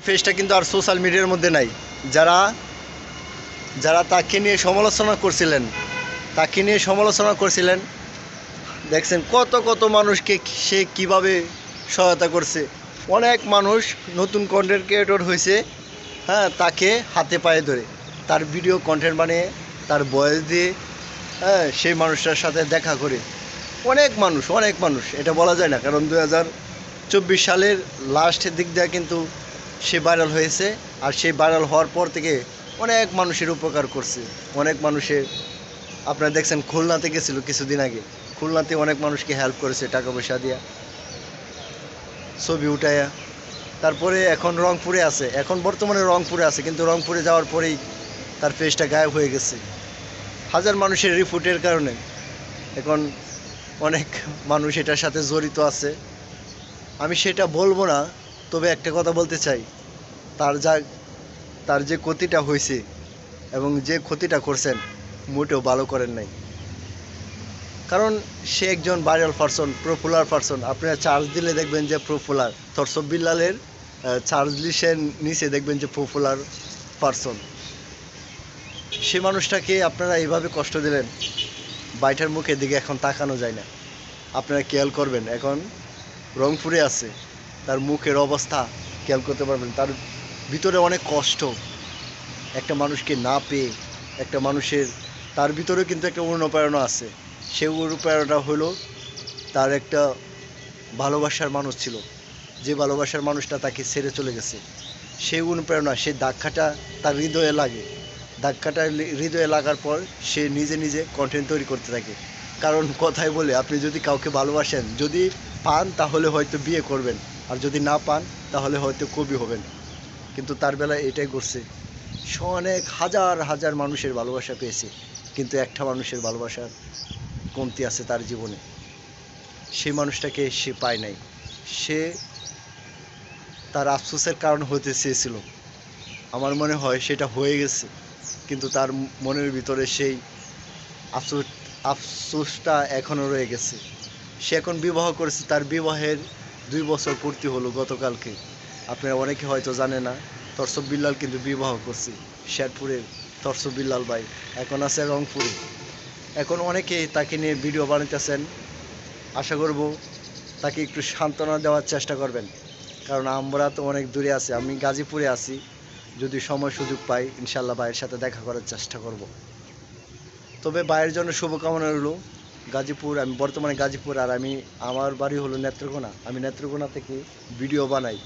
ফেসটা কিন্তু আর সোশ্যাল মিডিয়ার মধ্যে নাই। যারা যারা তাকে নিয়ে সমালোচনা করছিলেন দেখছেন কত কত মানুষকে সে কিভাবে সহায়তা করছে। অনেক মানুষ নতুন কন্টেন্ট ক্রিয়েটর হয়েছে, হ্যাঁ, তাকে হাতে পায়ে ধরে তার ভিডিও কন্টেন্ট বানিয়ে তার ভয়েস দিয়ে, হ্যাঁ, সেই মানুষটার সাথে দেখা করে অনেক মানুষ এটা বলা যায় না, কারণ 2024 সালের লাস্টের দিক দিয়ে কিন্তু সে ভাইরাল হয়েছে। আর সেই ভাইরাল হওয়ার পর থেকে অনেক মানুষের উপকার করছে। অনেক মানুষের, আপনারা দেখছেন খুলনাতে গেছিল কিছুদিন আগে, খুলনাতে অনেক মানুষকে হেল্প করেছে টাকা পয়সা দিয়া, ছবি উঠাইয়া। তারপরে এখন রংপুরে আছে, এখন বর্তমানে রংপুরে আছে, কিন্তু রংপুরে যাওয়ার পরেই তার ফেসটা গায়েব হয়ে গেছে হাজার মানুষের রিপোর্টের কারণে। এখন অনেক মানুষ এটার সাথে জড়িত আছে, আমি সেটা বলবো না। তবে একটা কথা বলতে চাই, তার যে ক্ষতিটা হয়েছে এবং যে ক্ষতিটা করছেন মোটেও ভালো করেন নাই। কারণ সে একজন ভাইরাল পারসন, পপুলার পারসন। আপনারা চার্জ দিলে দেখবেন যে পপুলার, তরসব বিল্লালের চার্জ লিসের নিচে দেখবেন যে পপুলার পারসন। সে মানুষটাকে আপনারা এইভাবে কষ্ট দিলেন, বাইটার মুখের দিকে এখন তাকানো যায় না। আপনারা খেয়াল করবেন, এখন রংপুরে আছে, তার মুখের অবস্থা খেয়াল করতে পারবেন, তার ভিতরে অনেক কষ্ট। একটা মানুষকে না পেয়ে, একটা মানুষের, তার ভিতরেও কিন্তু একটা অনুপ্রেরণা আছে। সেই অনুপ্রেরণাটা হলো তার একটা ভালোবাসার মানুষ ছিল, যে ভালোবাসার মানুষটা তাকে ছেড়ে চলে গেছে। সেই অনুপ্রেরণা, সেই দাগটা তার হৃদয়ে লাগে। দাগটা হৃদয়ে লাগার পর সে নিজে নিজে কন্টেন্ট তৈরি করতে থাকে। কারণ কথায় বলে, আপনি যদি কাউকে ভালোবাসেন, যদি পান তাহলে হয়তো বিয়ে করবেন, আর যদি না পান তাহলে হয়তো কবি হবেন। কিন্তু তার বেলায় এটাই করছে। সে অনেক হাজার হাজার মানুষের ভালোবাসা পেয়েছে, কিন্তু একটা মানুষের ভালোবাসার কমতি আছে তার জীবনে। সেই মানুষটাকে সে পায় নাই। সে তার আফসোসের কারণ হতে চেয়েছিল, আমার মনে হয় সেটা হয়ে গেছে, কিন্তু তার মনের ভিতরে সেই আফসোসটা এখনও রয়ে গেছে। সে এখন বিবাহ করেছে, তার বিবাহের 2 বছর পূর্তি হলো গতকালকে। আপনারা অনেকে হয়তো জানে না, তরসব বিল্লাল কিন্তু বিবাহ করছে। শেরপুরের তরসব বিল্লাল ভাই এখন আছে রংপুরে। এখন অনেকেই তাকে নিয়ে ভিডিও বানাইতেছেন। আশা করব তাকে একটু সান্ত্বনা দেওয়ার চেষ্টা করবেন, কারণ আমরা তো অনেক দূরে আছি। আমি গাজীপুরে আছি, যদি সময় সুযোগ পাই ইনশাল্লাহ ভাইয়ের সাথে দেখা করার চেষ্টা করব। তবে ভাইয়ের জন্য শুভকামনা রইল। গাজীপুর, আমি বর্তমানে গাজীপুর, আর আমার বাড়ি হলো নেত্রকোনা। আমি নেত্রকোনা থেকে ভিডিও বানাই।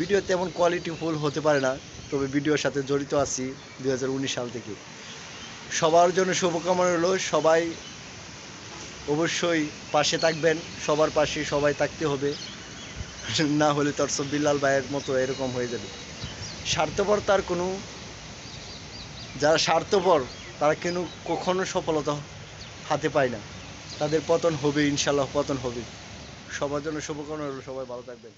ভিডিও তেমন কোয়ালিটিফুল হতে পারে না, তবে ভিডিওর সাথে জড়িত আছি 2019 সাল থেকে। সবার জন্য শুভকামনা রইল। সবাই অবশ্যই পাশে থাকবেন, সবার পাশে সবাই থাকতে হবে, না হলে তরসব বিল্লাল ভাইয়ের মতো এরকম হয়ে যাবে। স্বার্থপরতার কোনো, যারা স্বার্থপর তারা কিন্তু কখনো সফলতা হাতে পায় না, তাদের পতন হবে, ইনশাল্লাহ পতন হবে। সবার জন্য শুভকামনা রইল, সবাই ভালো থাকবেন।